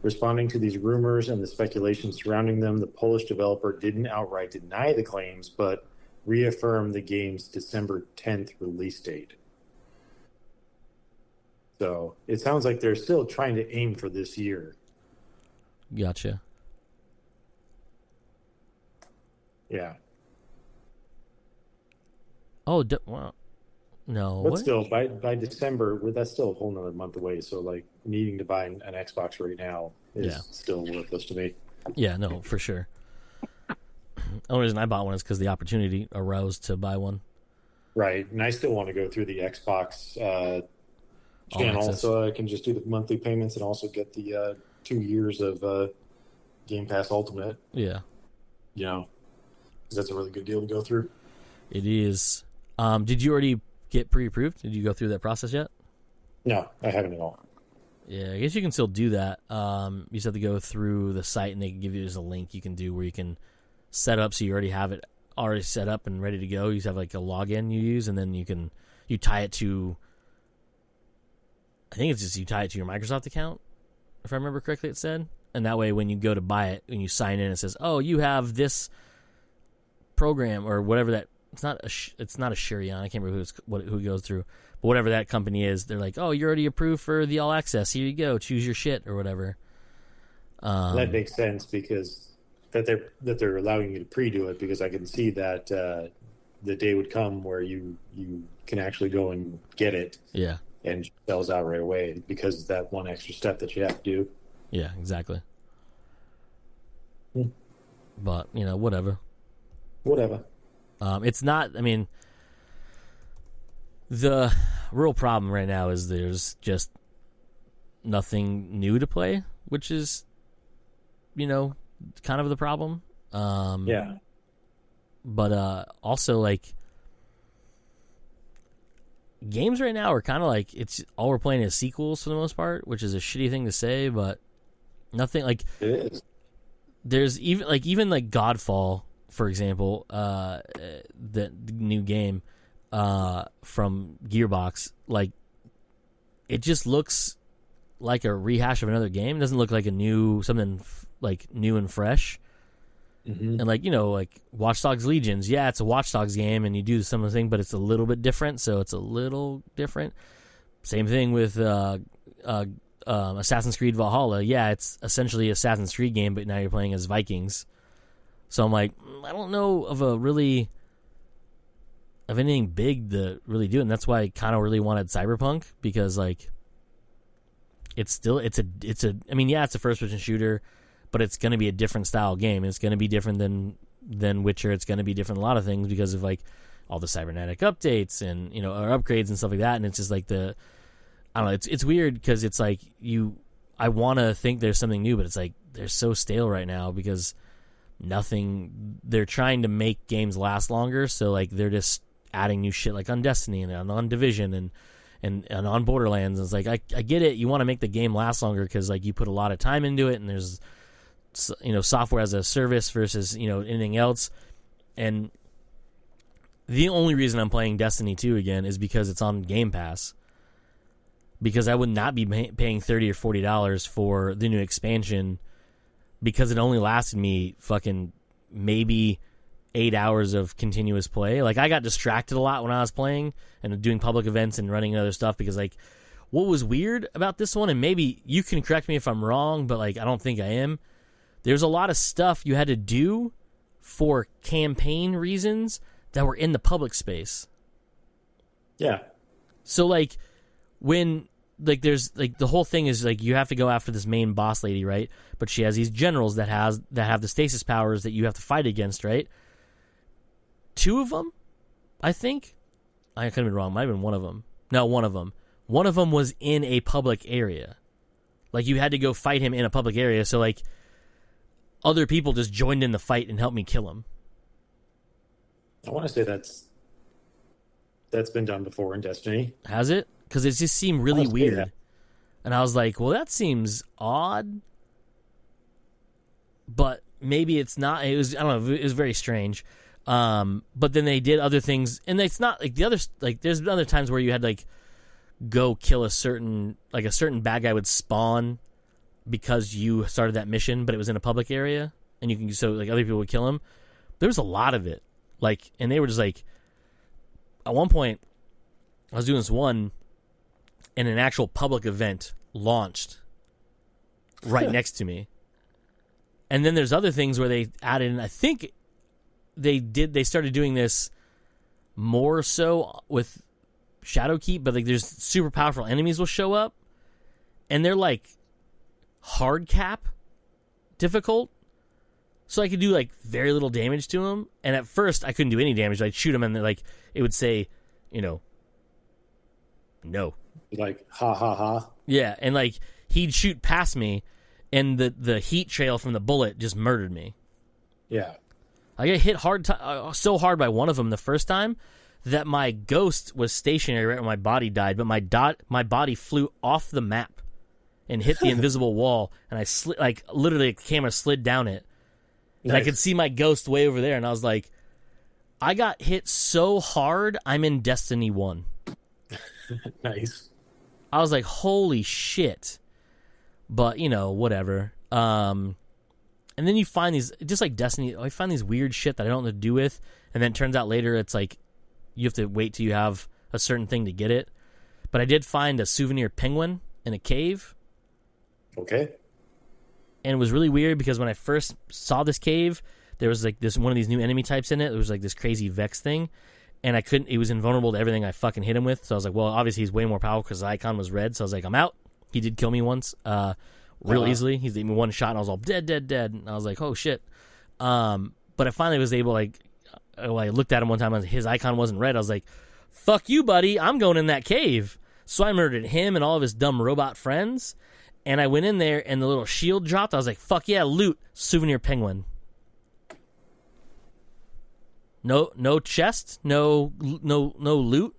B: Responding to these rumors and the speculation surrounding them, the Polish developer didn't outright deny the claims, but reaffirmed the game's December 10th release date. So it sounds like they're still trying to aim for this year.
A: Gotcha.
B: Yeah.
A: Oh, well, no.
B: But
A: what?
B: still, by December, that's still a whole nother month away. So, like, needing to buy an Xbox right now is still worthless to me.
A: Yeah, no, for sure. The only reason I bought one is because the opportunity arose to buy one.
B: Right, and I still want to go through the Xbox channel so I can just do the monthly payments and also get the 2 years of Game Pass Ultimate.
A: Yeah.
B: You know, because that's a really good deal to go through.
A: It is. Did you already get pre-approved? Did you go through that process yet?
B: No, I haven't at all.
A: Yeah, I guess you can still do that. You just have to go through the site, and they can give you just a link you can do where you can set up so you already have it already set up and ready to go. You just have like a login you use, and then you tie it to. I think it's just you tie it to your Microsoft account, if I remember correctly. It said, and that way when you go to buy it, when you sign in, it says, "Oh, you have this program or whatever that." It's not a Shurion. I can't remember who it goes through. But whatever that company is, they're like, oh, you're already approved for the all access. Here you go. Choose your shit or whatever.
B: That makes sense because that they're allowing you to pre-do it, because I can see that the day would come where you can actually go and get it.
A: Yeah.
B: And sells out right away because of that one extra step that you have to do.
A: Yeah, exactly. But, whatever.
B: Whatever.
A: It's not, I mean, the real problem right now is there's just nothing new to play, which is, kind of the problem.
B: Yeah.
A: But also, like, games right now are kind of like, it's all we're playing is sequels for the most part, which is a shitty thing to say, but nothing, like,
B: it is.
A: There's even Godfall, for example, the new game from Gearbox, like, it just looks like a rehash of another game. It doesn't look like something new and fresh. Mm-hmm. And like Watch Dogs Legions, yeah, it's a Watch Dogs game, and you do some of the thing, but it's a little bit different. So it's a little different. Same thing with Assassin's Creed Valhalla. Yeah, it's essentially Assassin's Creed game, but now you're playing as Vikings. So I'm like, I don't know of anything big to really do, and that's why I kind of really wanted Cyberpunk, because like it's a first-person shooter, but it's going to be a different style game. It's going to be different than Witcher. It's going to be different a lot of things because of like all the cybernetic updates and or upgrades and stuff like that. And it's just like I don't know. It's weird because it's like I want to think there's something new, but it's like they're so stale right now because nothing. They're trying to make games last longer, so like they're just adding new shit like on Destiny and on Division and on Borderlands. It's like I get it. You want to make the game last longer because like you put a lot of time into it, and there's software as a service versus anything else. And the only reason I'm playing Destiny 2 again is because it's on Game Pass. Because I would not be paying $30 or $40 for the new expansion, because it only lasted me fucking maybe 8 hours of continuous play. Like, I got distracted a lot when I was playing and doing public events and running other stuff, because like what was weird about this one, and maybe you can correct me if I'm wrong, but like I don't think I am, there's a lot of stuff you had to do for campaign reasons that were in the public space.
B: Yeah.
A: So like when like there's like the whole thing is like you have to go after this main boss lady, right? But she has these generals that have the stasis powers that you have to fight against, right? 2 of them, I think. I could have been wrong. Might have been one of them. No, one of them. One of them was in a public area. Like you had to go fight him in a public area. So like other people just joined in the fight and helped me kill him.
B: I want to say that's been done before in Destiny.
A: Has it? Because it just seemed really weird.
B: Yeah.
A: And I was like, well, that seems odd. But maybe it's not. It was, I don't know, it was very strange. But then they did other things, and it's not like the others. Like there's other times where you had like go kill a certain bad guy would spawn because you started that mission, but it was in a public area, and you can like other people would kill him. There was a lot of it, like, and they were just like, at one point, I was doing this one, and an actual public event launched right next to me, and then there's other things where they added, and I think they started doing this more so with Shadowkeep, but like there's super powerful enemies will show up, and they're like hard cap difficult, so I could do like very little damage to them. And at first I couldn't do any damage. I'd shoot them and like it would say, no,
B: like ha ha ha.
A: Yeah, and like he'd shoot past me, and the heat trail from the bullet just murdered me.
B: Yeah.
A: I got hit so hard by one of them the first time that my ghost was stationary right when my body died, but my body flew off the map and hit the invisible wall, and I slid, like, literally the camera slid down it. And I could see my ghost way over there, and I was like, I got hit so hard, I'm in Destiny 1.
B: Nice.
A: I was like, holy shit. But, whatever. And then you find these, just like Destiny, I find these weird shit that I don't know what to do with, and then it turns out later it's like, you have to wait till you have a certain thing to get it. But I did find a souvenir penguin in a cave.
B: Okay.
A: And it was really weird because when I first saw this cave, there was like this one of these new enemy types in it. It was like this crazy Vex thing. And he was invulnerable to everything I fucking hit him with. So I was like, well, obviously he's way more powerful because his icon was red. So I was like, I'm out. He did kill me once real easily. He's gave me one shot and I was all dead. And I was like, oh shit. But I finally was able, like, I looked at him one time and his icon wasn't red. I was like, fuck you, buddy. I'm going in that cave. So I murdered him and all of his dumb robot friends. And I went in there, and the little shield dropped. I was like, fuck yeah, loot. Souvenir penguin. No chest? No loot?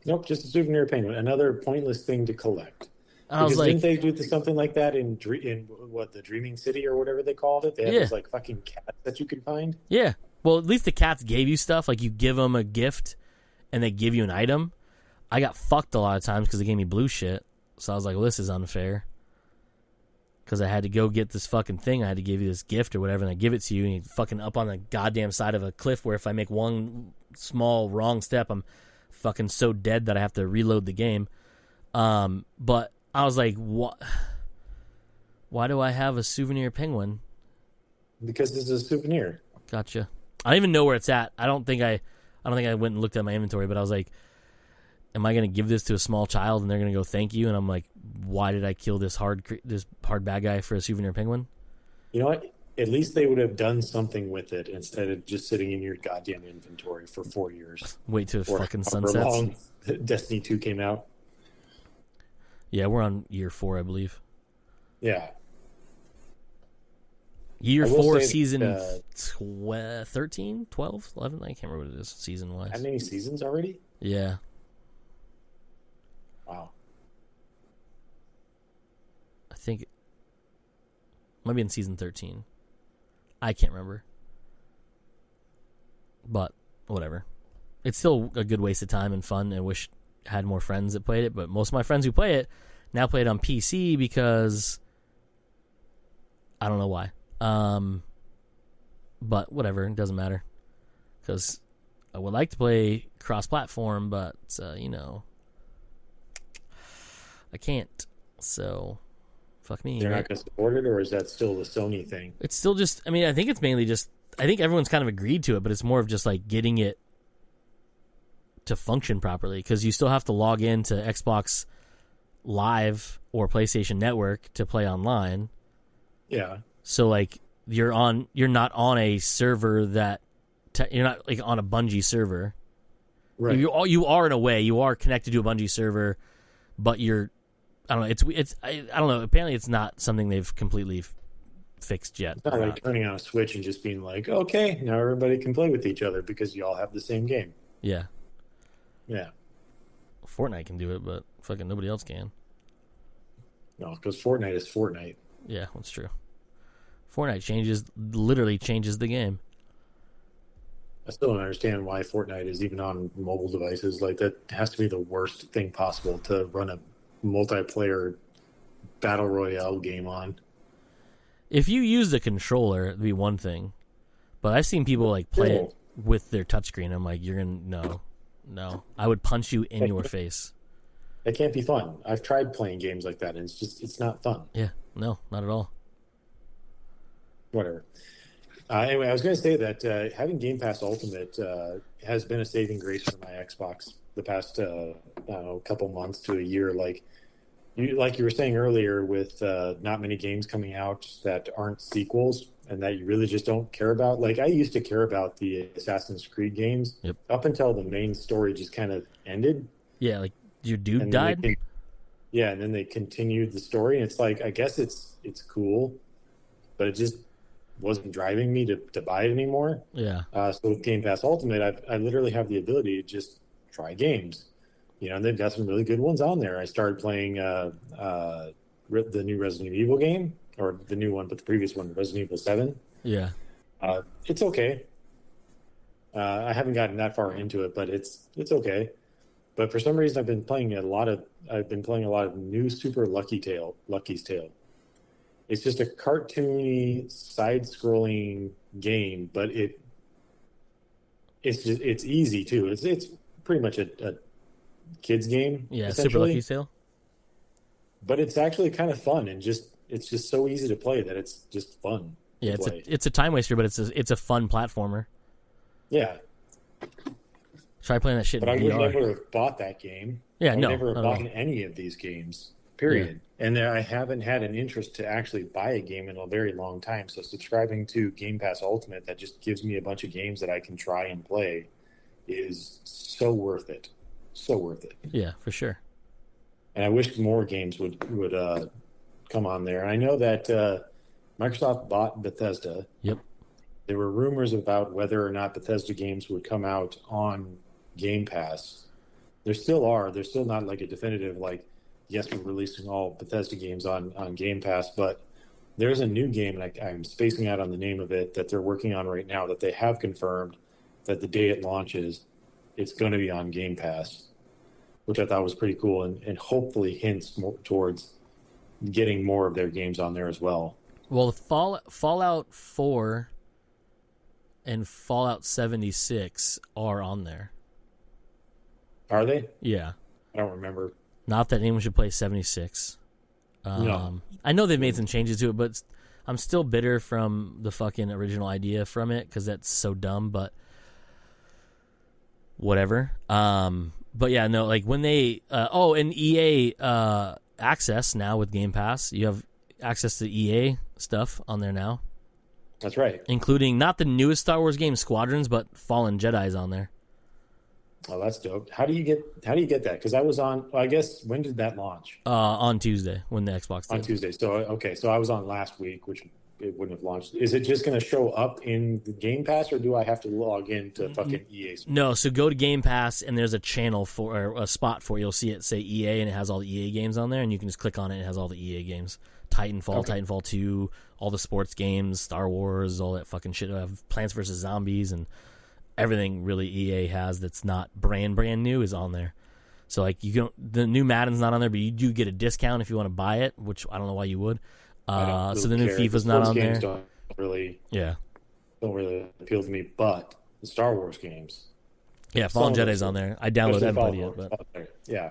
B: Nope, just a souvenir penguin. Another pointless thing to collect.
A: I was like,
B: didn't they do something like that in the Dreaming City or whatever they called it? They had those, like, fucking cats that you could find?
A: Yeah. Well, at least the cats gave you stuff. Like, you give them a gift, and they give you an item. I got fucked a lot of times because they gave me blue shit. So I was like, well, this is unfair. Because I had to go get this fucking thing. I had to give you this gift or whatever, and I give it to you, and you're fucking up on the goddamn side of a cliff where if I make one small wrong step, I'm fucking so dead that I have to reload the game. But I was like, what? Why do I have a souvenir penguin?
B: Because this is a souvenir.
A: Gotcha. I don't even know where it's at. I don't think I went and looked at my inventory, but I was like, am I going to give this to a small child and they're going to go thank you? And I'm like, why did I kill this hard bad guy for a souvenir penguin?
B: You know what? At least they would have done something with it instead of just sitting in your goddamn inventory for 4 years.
A: Wait till it fucking sunsets.
B: Long Destiny 2 came out.
A: Yeah, we're on year 4, I believe.
B: Yeah.
A: Year 4, season 13, 12, 11? I can't remember what it is season-wise.
B: How many seasons already?
A: Yeah.
B: Wow.
A: I think it might be in season 13. I can't remember. But, whatever. It's still a good waste of time and fun. I wish I had more friends that played it, but most of my friends who play it now play it on PC because I don't know why. But whatever, it doesn't matter. Because I would like to play cross-platform, but, I can't. So, fuck me.
B: They're
A: right?
B: not going to support it, or is that still the Sony thing?
A: It's still just, I think it's mainly just, I think everyone's kind of agreed to it, but it's more of just like getting it to function properly, because you still have to log into Xbox Live or PlayStation Network to play online.
B: Yeah.
A: So, like, you're not on a server that, you're not like on a Bungie server.
B: Right.
A: You are in a way. You are connected to a Bungie server, but you're, I don't know. I don't know. Apparently, it's not something they've completely fixed yet.
B: It's not like turning on a switch and just being like, okay, now everybody can play with each other because you all have the same game.
A: Yeah.
B: Yeah.
A: Fortnite can do it, but fucking nobody else can.
B: No, because Fortnite is Fortnite.
A: Yeah, that's true. Fortnite literally changes the game.
B: I still don't understand why Fortnite is even on mobile devices. Like, that has to be the worst thing possible to run a multiplayer battle royale game on.
A: If you use the controller, it'd be one thing. But I've seen people like play it with their touchscreen. I'm like, you're gonna no. I would punch you in your face.
B: It can't be fun. I've tried playing games like that, and it's not fun.
A: Yeah, no, not at all.
B: Whatever. Anyway, I was going to say that having Game Pass Ultimate has been a saving grace for my Xbox the past couple months to a year. Like you were saying earlier, with not many games coming out that aren't sequels and that you really just don't care about. Like, I used to care about the Assassin's Creed games up until the main story just kind of ended.
A: Yeah, like your dude died.
B: And then they continued the story, and it's like, I guess it's cool, but it just wasn't driving me to buy it anymore.
A: Yeah.
B: So with Game Pass Ultimate, I literally have the ability to just try games. And they've got some really good ones on there. I started playing the new Resident Evil game, or the new one, but the previous one, Resident Evil 7.
A: Yeah.
B: It's okay. I haven't gotten that far into it, but it's okay. But for some reason, I've been playing a lot of new Super Lucky's Tale. It's just a cartoony, side-scrolling game, but it's easy too. It's pretty much a kids game.
A: Yeah, Super Lucky's Tale.
B: But it's actually kind of fun, and it's just so easy to play that it's just fun.
A: Yeah, it's a time waster, but it's a fun platformer.
B: Yeah.
A: Try playing that shit
B: but
A: in VR.
B: I would never have bought that game.
A: Yeah,
B: I
A: no.
B: would never have bought any of these games, period. Yeah. And I haven't had an interest to actually buy a game in a very long time. So subscribing to Game Pass Ultimate that just gives me a bunch of games that I can try and play is so worth it. So worth it.
A: Yeah, for sure.
B: And I wish more games would come on there. And I know that Microsoft bought Bethesda.
A: Yep.
B: There were rumors about whether or not Bethesda games would come out on Game Pass. There still are. There's still not like a definitive, like, yes, we're releasing all Bethesda games on Game Pass, but there's a new game, and I'm spacing out on the name of it, that they're working on right now that they have confirmed that the day it launches, it's going to be on Game Pass, which I thought was pretty cool and hopefully hints more towards getting more of their games on there as well.
A: Well, Fallout 4 and Fallout 76 are on there.
B: Are they?
A: Yeah.
B: I don't remember.
A: Not that anyone should play 76.
B: No.
A: I know they've made some changes to it, but I'm still bitter from the fucking original idea from it because that's so dumb, but whatever. But yeah, no, like when they... and EA Access now with Game Pass. You have access to EA stuff on there now.
B: That's right.
A: Including not the newest Star Wars game, Squadrons, but Fallen Jedi's on there.
B: Oh, that's dope. How do you get that? Because I was on. Well, I guess when did that launch?
A: On Tuesday when the Xbox did.
B: On Tuesday. So okay. So I was on last week, which it wouldn't have launched. Is it just going to show up in the Game Pass, or do I have to log in to fucking EA?
A: No. So go to Game Pass, and there's a channel or a spot for it. You'll see it say EA, and it has all the EA games on there, and you can just click on it. And it has all the EA games. Titanfall, okay. Titanfall 2, all the sports games, Star Wars, all that fucking shit. I have Plants vs. Zombies, and everything really EA has that's not brand new is on there. So like the new Madden's not on there, but you do get a discount if you want to buy it, which I don't know why you would. So the new FIFA's not on there.
B: Don't really appeal to me, but the Star Wars games.
A: Yeah, Fallen Jedi's on there. I downloaded that played yet, but
B: yeah,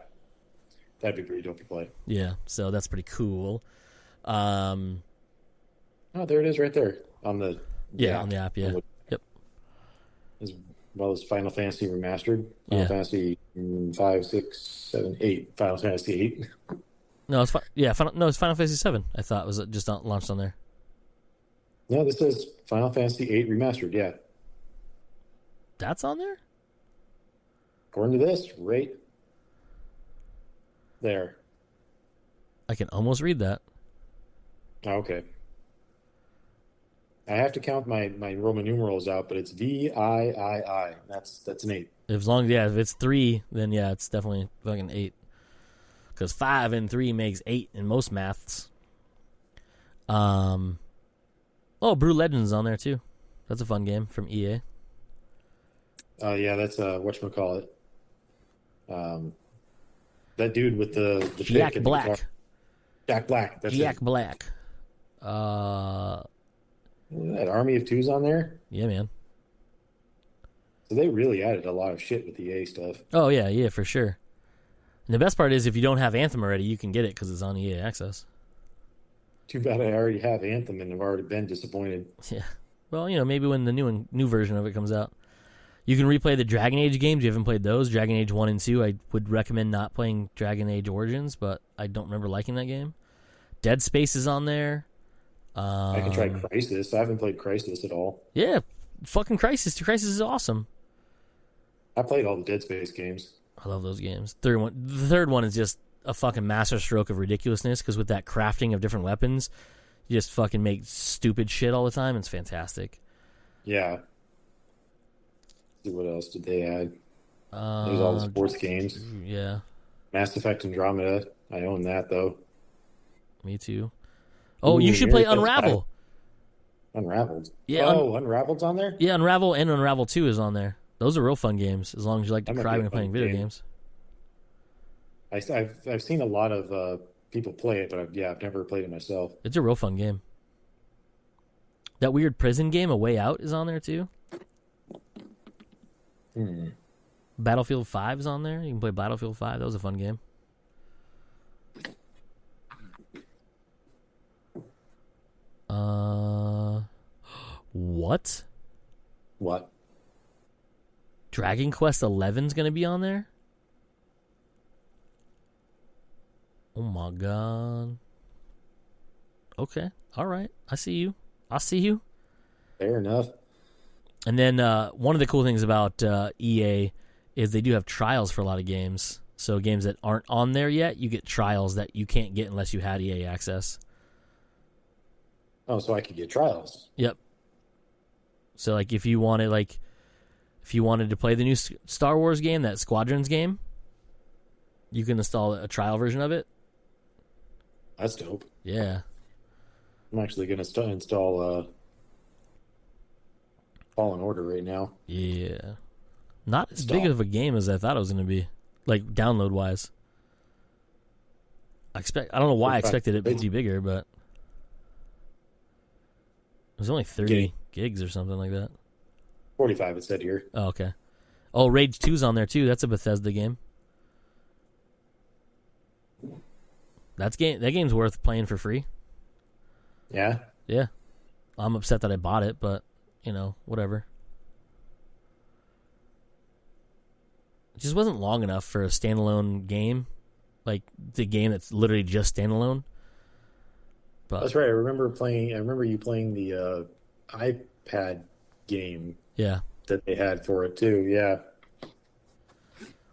B: that'd be pretty dope to play.
A: Yeah, so that's pretty cool.
B: Oh, there it is, right there on the
A: on the app. Yeah, yep.
B: As well as Final Fantasy Remastered. Final Fantasy 5, 6, 7, 8. Final Fantasy 8.
A: No, it's it's Final Fantasy 7. I thought was just launched on there.
B: No, this says Final Fantasy 8 Remastered. Yeah,
A: that's on there.
B: According to this, right there.
A: I can almost read that.
B: Oh, okay. I have to count my Roman numerals out, but it's VIII. That's an 8.
A: If it's 3, then yeah, it's definitely fucking 8. Because 5 and 3 makes 8 in most maths. Brew Legends on there too. That's a fun game from EA.
B: Yeah, that's whatchamacallit. That dude with the
A: Jack Black.
B: Jack Black. That's
A: Jack
B: it.
A: Black.
B: That Army of Two's on there?
A: Yeah, man.
B: So they really added a lot of shit with the EA stuff.
A: Oh, yeah, for sure. And the best part is if you don't have Anthem already, you can get it because it's on EA Access.
B: Too bad I already have Anthem and have already been disappointed.
A: Yeah. Well, maybe when the new version of it comes out. You can replay the Dragon Age games. You haven't played those. Dragon Age 1 and 2. I would recommend not playing Dragon Age Origins, but I don't remember liking that game. Dead Space is on there.
B: I can try Crysis. I haven't played Crysis at all.
A: Yeah, fucking Crysis. Crysis is awesome.
B: I played all the Dead Space games.
A: I love those games. The third one is just a fucking masterstroke of ridiculousness because with that crafting of different weapons, You just fucking make stupid shit all the time. It's fantastic.
B: Yeah. See what else did they add? There's all the sports games.
A: Yeah.
B: Mass Effect Andromeda. I own that though.
A: Me too. Oh, you should play Unravel.
B: Unraveled.
A: Yeah.
B: Unraveled's on there?
A: Yeah, Unravel and Unravel 2 is on there. Those are real fun games, as long as you like to cry when you're playing video games.
B: I've seen a lot of people play it, but I've never played it myself.
A: It's a real fun game. That weird prison game, A Way Out, is on there too. Battlefield 5 is on there. You can play Battlefield 5. That was a fun game. What?
B: What?
A: Dragon Quest 11's going to be on there? Oh my god. Okay. All right. I see you.
B: Fair enough.
A: And then one of the cool things about EA is they do have trials for a lot of games. So games that aren't on there yet, you get trials that you can't get unless you had EA access.
B: Oh, so I could get trials.
A: Yep. So like if you wanted to play the new Star Wars game, that Squadrons game, you can install a trial version of it.
B: That's dope.
A: Yeah.
B: I'm actually going to install Fallen Order right now.
A: Yeah. Not as big of a game as I thought it was going to be, like download wise. I don't know why I expected it to be bigger, but it was only 30 gigs or something like that.
B: 45 it said here.
A: Oh, okay. Oh, Rage 2's on there too. That's a Bethesda game. That game's worth playing for free.
B: Yeah?
A: Yeah. I'm upset that I bought it, but, whatever. It just wasn't long enough for a standalone game. Like, the game that's literally just standalone. But
B: that's right. I remember you playing the iPad game.
A: Yeah.
B: That they had for it, too. Yeah.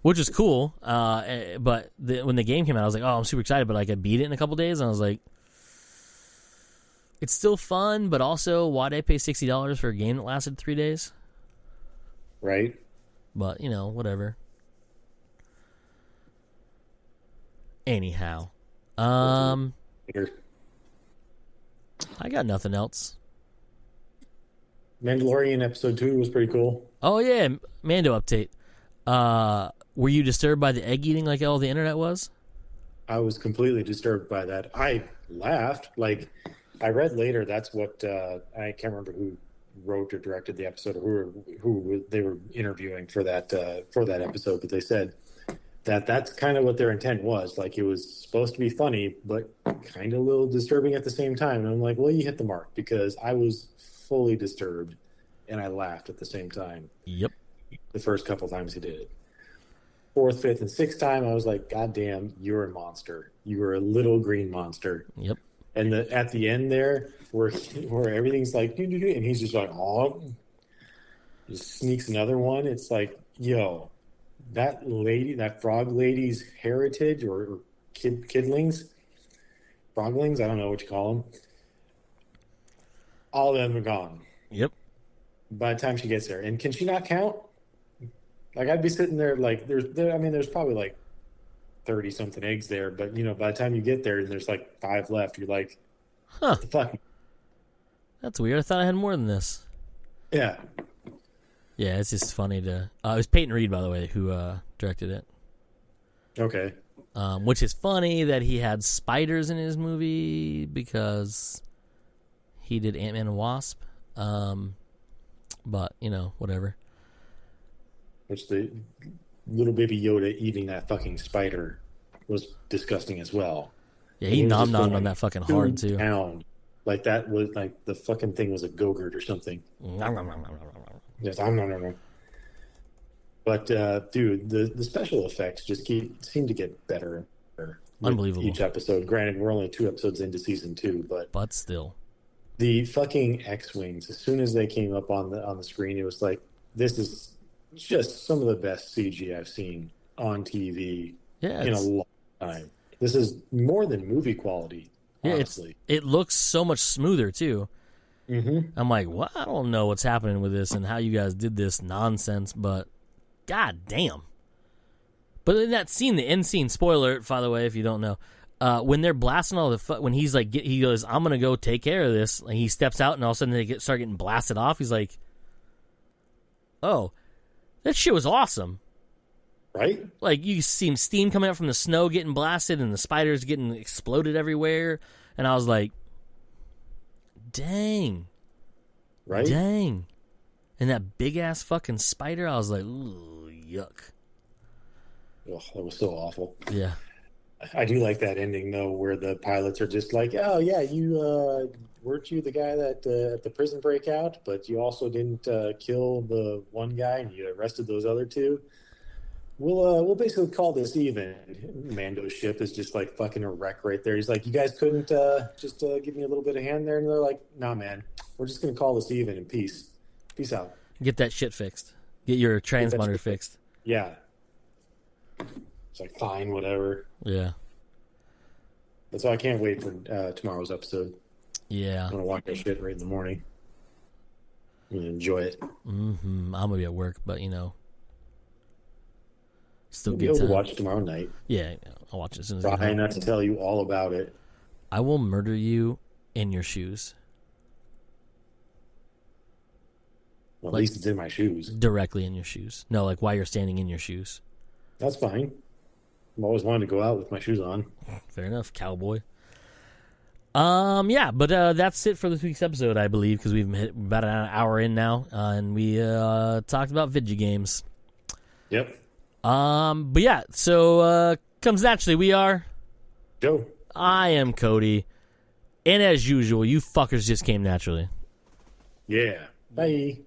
A: Which is cool. But when the game came out, I was like, oh, I'm super excited. But I beat it in a couple days, and I was like, it's still fun, but also, why'd I pay $60 for a game that lasted 3 days?
B: Right.
A: But, whatever. Anyhow. I got nothing else.
B: Mandalorian episode 2 was pretty cool.
A: Oh, yeah. Mando update. Were you disturbed by the egg eating like all the internet was?
B: I was completely disturbed by that. I laughed. Like, I read later that's what I can't remember who wrote or directed the episode or who they were interviewing for that episode, but they said that's kind of what their intent was. Like, it was supposed to be funny, but kind of a little disturbing at the same time. And I'm like, well, you hit the mark, because I was fully disturbed and I laughed at the same time.
A: Yep.
B: The first couple times he did it. Fourth, fifth, and sixth time, I was like, God damn, you're a monster. You were a little green monster.
A: Yep.
B: And at the end there, where everything's like, and he's just like, oh, just sneaks another one. It's like, yo, that frog lady's heritage or kidlings, froglings, I don't know what you call them. All of them are gone.
A: Yep.
B: By the time she gets there. And can she not count? Like, I'd be sitting there like, there's probably like 30 something eggs there, but by the time you get there and there's like 5 left, you're like,
A: huh,
B: what the fuck?
A: That's weird. I thought I had more than this.
B: Yeah.
A: Yeah, it's just funny to. It was Peyton Reed, by the way, who directed it.
B: Okay.
A: Which is funny that he had spiders in his movie because he did Ant-Man and Wasp. But whatever.
B: Which the little baby Yoda eating that fucking spider was disgusting as well.
A: Yeah, he nom-nommed on that fucking hard, too.
B: Pound. Like, that was, like, the fucking thing was a Go-Gurt or something. Yes, no. But, dude, the special effects just seem to get better and better.
A: Unbelievable.
B: Each episode. Granted, we're only 2 episodes into season 2,
A: but still.
B: The fucking X-Wings, as soon as they came up on the screen, it was like, this is just some of the best CG I've seen on TV in a long time. This is more than movie quality.
A: Yeah,
B: honestly.
A: it looks so much smoother too.
B: Mm-hmm.
A: I'm like, what? I don't know what's happening with this and how you guys did this nonsense, but god damn. But in that scene, the end scene, spoiler, by the way, if you don't know, when they're blasting all the when he's like, he goes, I'm gonna go take care of this. And he steps out, and all of a sudden they start getting blasted off. He's like, oh, that shit was awesome.
B: Right?
A: Like, you see steam coming out from the snow getting blasted, and the spiders getting exploded everywhere. And I was like, dang.
B: Right?
A: Dang. And that big-ass fucking spider, I was like, ooh, yuck.
B: Oh, that was so awful.
A: Yeah.
B: I do like that ending, though, where the pilots are just like, oh, yeah, you, weren't you the guy that at the prison breakout, but you also didn't kill the one guy and you arrested those other two? We'll basically call this even. Mando's ship is just like fucking a wreck right there. He's like, you guys couldn't just give me a little bit of hand there? And they're like, nah, man, we're just going to call this even and peace. Peace out.
A: Get that shit fixed. Get your transponder fixed.
B: Yeah. It's like, fine, whatever.
A: Yeah.
B: That's why I can't wait for tomorrow's episode.
A: Yeah.
B: I'm going to watch that shit right in the morning. I'm going to enjoy it.
A: Mm-hmm. I'm going to be at work, but, you know. Still
B: We'll be able to watch it tomorrow night.
A: Yeah, I'll watch it as soon as I get
B: Try
A: home.
B: not to tell you all about it.
A: I will murder you in your shoes.
B: Well, at least it's in my shoes.
A: Directly in your shoes. No, like while you're standing in your shoes.
B: That's fine. I've always wanted to go out with my shoes on.
A: Fair enough, cowboy. Yeah, but that's it for this week's episode, I believe, because we've hit about an hour in now, and we talked about video games.
B: Yep.
A: But yeah, so comes naturally. We are
B: Joe.
A: I am Cody, and as usual, you fuckers just came naturally.
B: Yeah. Bye.